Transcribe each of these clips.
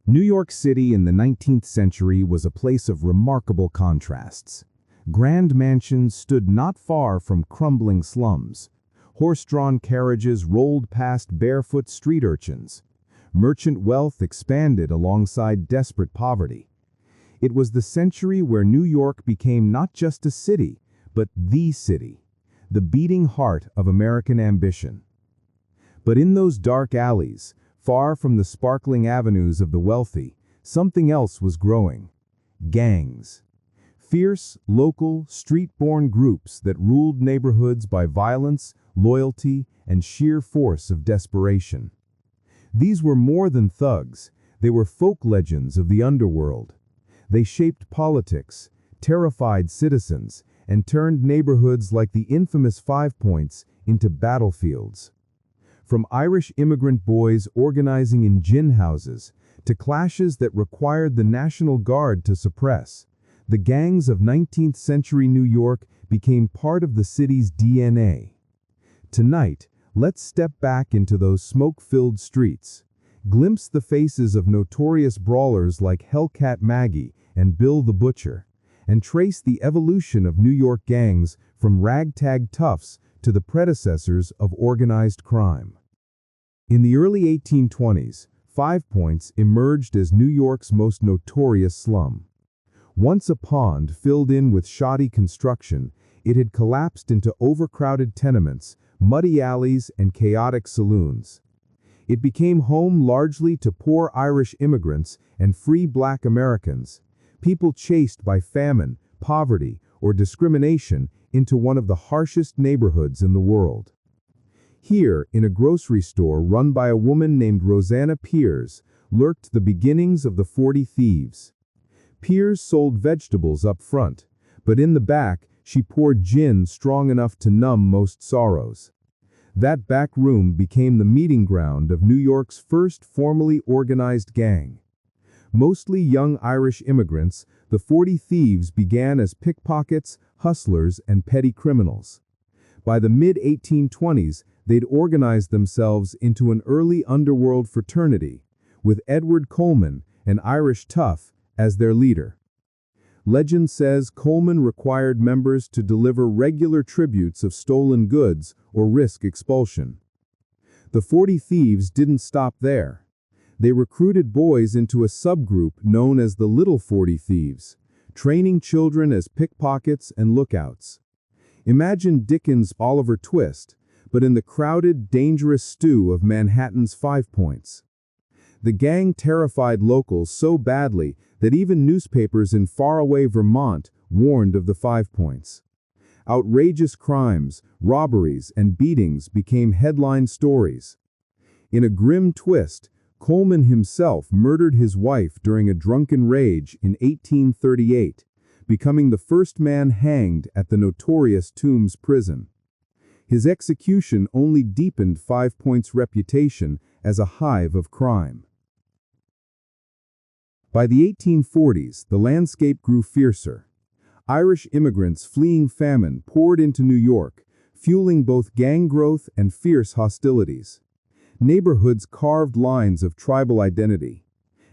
New York City in the 19th century was a place of remarkable contrasts. Grand mansions stood not far from crumbling slums. Horse-drawn carriages rolled past barefoot street urchins. Merchant wealth expanded alongside desperate poverty. It was the century where New York became not just a city, but the city, the beating heart of American ambition. But in those dark alleys, far from the sparkling avenues of the wealthy, something else was growing: gangs. Fierce, local, street-born groups that ruled neighborhoods by violence, loyalty, and sheer force of desperation. These were more than thugs. They were folk legends of the underworld. They shaped politics, terrified citizens, and turned neighborhoods like the infamous Five Points into battlefields. From Irish immigrant boys organizing in gin houses to clashes that required the National Guard to suppress, the gangs of 19th century New York became part of the city's DNA. Tonight, let's step back into those smoke-filled streets, glimpse the faces of notorious brawlers like Hellcat Maggie and Bill the Butcher, and trace the evolution of New York gangs from ragtag toughs to the predecessors of organized crime. In the early 1820s, Five Points emerged as New York's most notorious slum. Once a pond filled in with shoddy construction, it had collapsed into overcrowded tenements, muddy alleys, and chaotic saloons. It became home largely to poor Irish immigrants and free Black Americans, people chased by famine, poverty, or discrimination into one of the harshest neighborhoods in the world. Here, in a grocery store run by a woman named Rosanna Pierce, lurked the beginnings of the 40 Thieves. Pierce sold vegetables up front, but in the back, she poured gin strong enough to numb most sorrows. That back room became the meeting ground of New York's first formally organized gang. Mostly young Irish immigrants, the 40 Thieves began as pickpockets, hustlers, and petty criminals. By the mid-1820s, they'd organized themselves into an early underworld fraternity, with Edward Coleman, an Irish tough, as their leader. Legend says Coleman required members to deliver regular tributes of stolen goods or risk expulsion. The 40 Thieves didn't stop there. They recruited boys into a subgroup known as the Little 40 Thieves, training children as pickpockets and lookouts. Imagine Dickens' Oliver Twist, but in the crowded, dangerous stew of Manhattan's Five Points. The gang terrified locals so badly that even newspapers in faraway Vermont warned of the Five Points. Outrageous crimes, robberies, and beatings became headline stories. In a grim twist, Coleman himself murdered his wife during a drunken rage in 1838, becoming the first man hanged at the notorious Tombs prison. His execution only deepened Five Points' reputation as a hive of crime. By the 1840s, the landscape grew fiercer. Irish immigrants fleeing famine poured into New York, fueling both gang growth and fierce hostilities. Neighborhoods carved lines of tribal identity.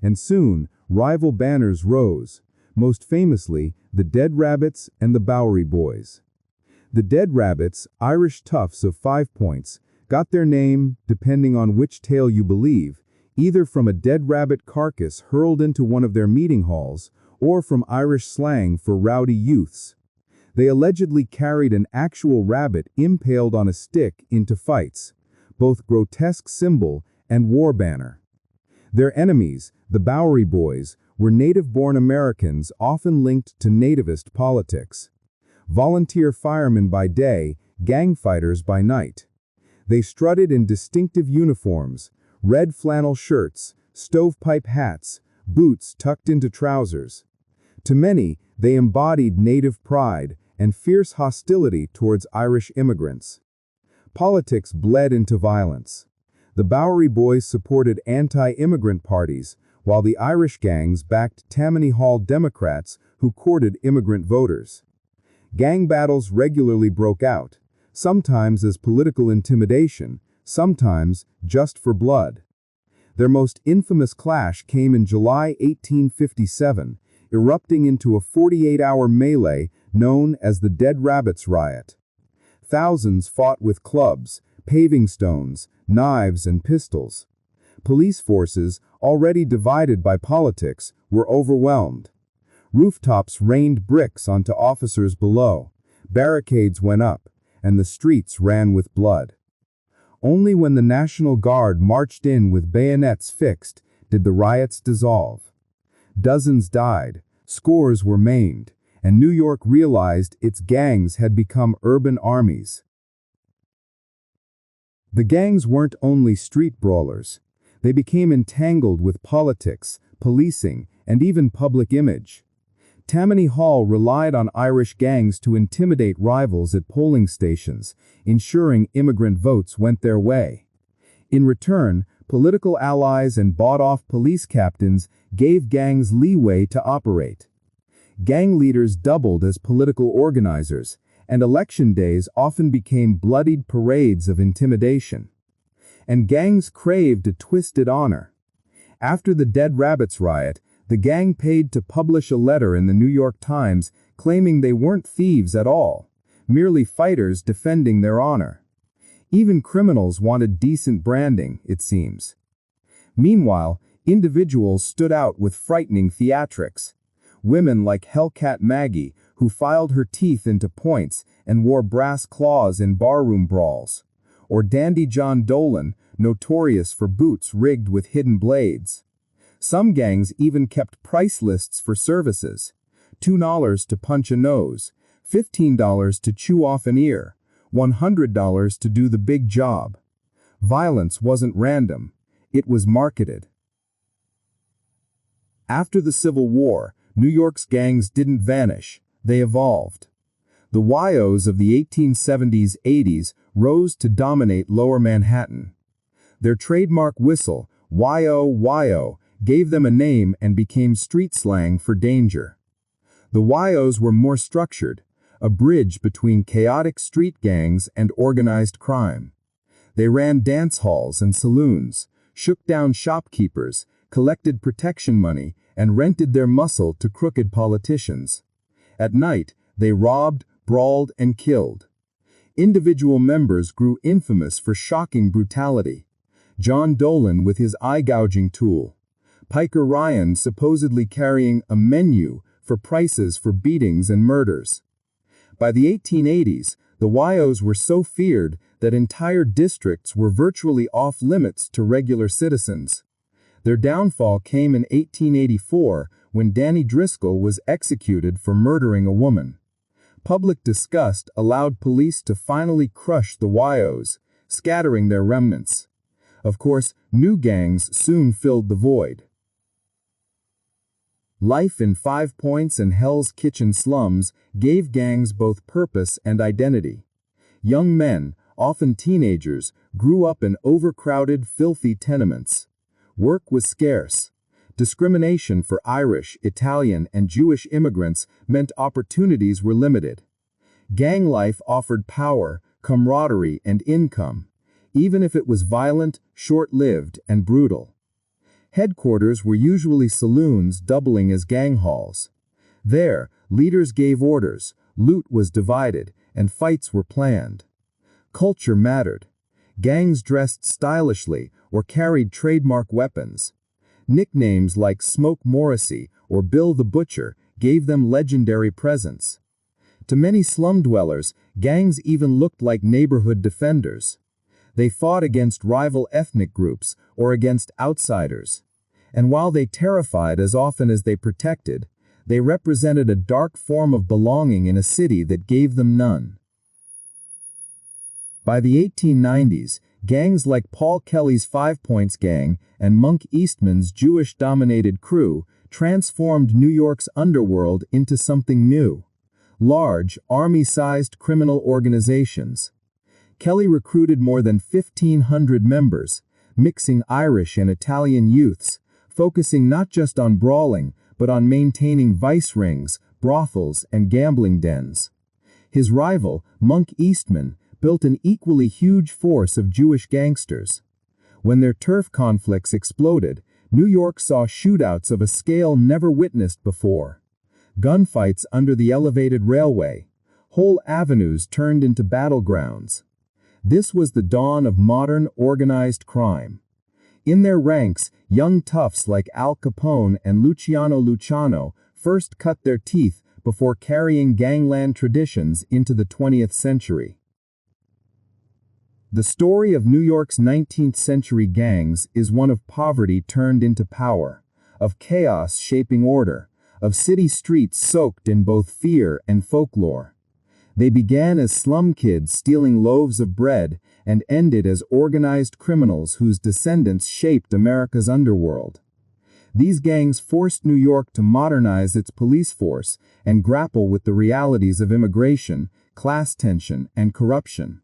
And soon, rival banners rose, most famously the Dead Rabbits and the Bowery Boys. The Dead Rabbits, Irish toughs of Five Points, got their name, depending on which tale you believe, either from a dead rabbit carcass hurled into one of their meeting halls, or from Irish slang for rowdy youths. They allegedly carried an actual rabbit impaled on a stick into fights, both grotesque symbol and war banner. Their enemies, the Bowery Boys, were native-born Americans often linked to nativist politics. Volunteer firemen by day, gang fighters by night. They strutted in distinctive uniforms, red flannel shirts, stovepipe hats, boots tucked into trousers. To many, they embodied native pride and fierce hostility towards Irish immigrants. Politics bled into violence. The Bowery Boys supported anti-immigrant parties, while the Irish gangs backed Tammany Hall Democrats who courted immigrant voters. Gang battles regularly broke out, sometimes as political intimidation, sometimes just for blood. Their most infamous clash came in July 1857, erupting into a 48-hour melee known as the Dead Rabbits Riot. Thousands fought with clubs, paving stones, knives, and pistols. Police forces, already divided by politics, were overwhelmed. Rooftops rained bricks onto officers below, barricades went up, and the streets ran with blood. Only when the National Guard marched in with bayonets fixed did the riots dissolve. Dozens died, scores were maimed, and New York realized its gangs had become urban armies. The gangs weren't only street brawlers. They became entangled with politics, policing, and even public image. Tammany Hall relied on Irish gangs to intimidate rivals at polling stations, ensuring immigrant votes went their way. In return, political allies and bought-off police captains gave gangs leeway to operate. Gang leaders doubled as political organizers, and election days often became bloodied parades of intimidation. And gangs craved a twisted honor. After the Dead Rabbits riot, the gang paid to publish a letter in the New York Times claiming they weren't thieves at all, merely fighters defending their honor. Even criminals wanted decent branding, it seems. Meanwhile, individuals stood out with frightening theatrics. Women like Hellcat Maggie, who filed her teeth into points and wore brass claws in barroom brawls. Or Dandy John Dolan, notorious for boots rigged with hidden blades. Some gangs even kept price lists for services. $2 to punch a nose, $15 to chew off an ear, $100 to do the big job. Violence wasn't random, it was marketed. After the Civil War, New York's gangs didn't vanish, they evolved. The Wyos of the 1870s-80s rose to dominate Lower Manhattan. Their trademark whistle, Wyo Wyo, gave them a name and became street slang for danger. The Wyos were more structured, a bridge between chaotic street gangs and organized crime. They ran dance halls and saloons, shook down shopkeepers, collected protection money, and rented their muscle to crooked politicians. At night, they robbed, brawled, and killed. Individual members grew infamous for shocking brutality. John Dolan with his eye-gouging tool. Piker Ryan supposedly carrying a menu for prices for beatings and murders. By the 1880s, the Wyos were so feared that entire districts were virtually off-limits to regular citizens. Their downfall came in 1884 when Danny Driscoll was executed for murdering a woman. Public disgust allowed police to finally crush the Wyos, scattering their remnants. Of course, new gangs soon filled the void. Life in Five Points and Hell's Kitchen slums gave gangs both purpose and identity. Young men, often teenagers, grew up in overcrowded, filthy tenements. Work was scarce. Discrimination for Irish, Italian, and Jewish immigrants meant opportunities were limited. Gang life offered power, camaraderie, and income, even if it was violent, short-lived, and brutal. Headquarters were usually saloons doubling as gang halls. There, leaders gave orders, loot was divided, and fights were planned. Culture mattered. Gangs dressed stylishly or carried trademark weapons. Nicknames like Smoke Morrissey or Bill the Butcher gave them legendary presence. To many slum dwellers, gangs even looked like neighborhood defenders. They fought against rival ethnic groups or against outsiders. And while they terrified as often as they protected, they represented a dark form of belonging in a city that gave them none. By the 1890s, gangs like Paul Kelly's Five Points Gang and Monk Eastman's Jewish-dominated crew transformed New York's underworld into something new. Large, army-sized criminal organizations. Kelly recruited more than 1,500 members, mixing Irish and Italian youths, focusing not just on brawling, but on maintaining vice rings, brothels, and gambling dens. His rival, Monk Eastman, built an equally huge force of Jewish gangsters. When their turf conflicts exploded, New York saw shootouts of a scale never witnessed before. Gunfights under the elevated railway. Whole avenues turned into battlegrounds. This was the dawn of modern, organized crime. In their ranks, young toughs like Al Capone and Luciano first cut their teeth before carrying gangland traditions into the 20th century. The story of New York's 19th century gangs is one of poverty turned into power, of chaos shaping order, of city streets soaked in both fear and folklore. They began as slum kids stealing loaves of bread and ended as organized criminals whose descendants shaped America's underworld. These gangs forced New York to modernize its police force and grapple with the realities of immigration, class tension, and corruption.